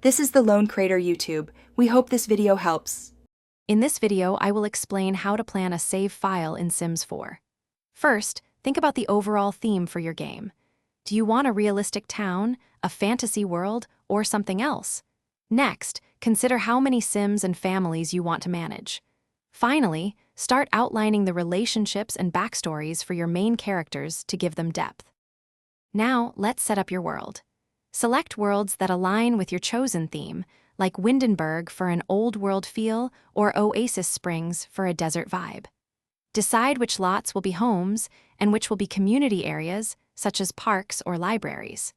This is the Lone Crater YouTube. We hope this video helps. In this video, I will explain how to plan a save file in Sims 4. First, think about the overall theme for your game. Do you want a realistic town, a fantasy world, or something else? Next, consider how many Sims and families you want to manage. Finally, start outlining the relationships and backstories for your main characters to give them depth. Now, let's set up your world. Select worlds that align with your chosen theme, like Windenburg for an old world feel or Oasis Springs for a desert vibe. Decide which lots will be homes and which will be community areas, such as parks or libraries.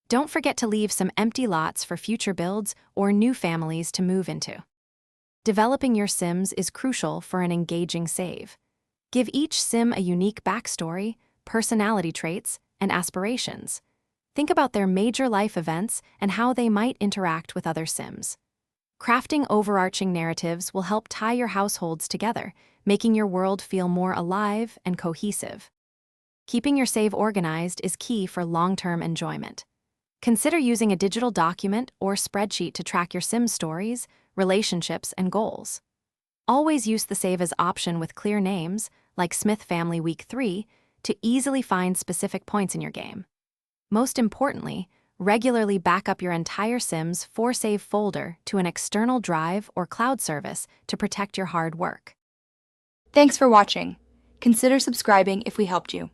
Don't forget to leave some empty lots for future builds or new families to move into. Developing your Sims is crucial for an engaging save. Give each Sim a unique backstory, personality traits, and aspirations. Think about their major life events and how they might interact with other Sims. Crafting overarching narratives will help tie your households together, making your world feel more alive and cohesive. Keeping your save organized is key for long-term enjoyment. Consider using a digital document or spreadsheet to track your Sims stories, relationships, and goals. Always use the Save As option with clear names, like Smith Family Week 3, to easily find specific points in your game. Most importantly, regularly back up your entire Sims 4 Save folder to an external drive or cloud service to protect your hard work. Thanks for watching. Consider subscribing if we helped you.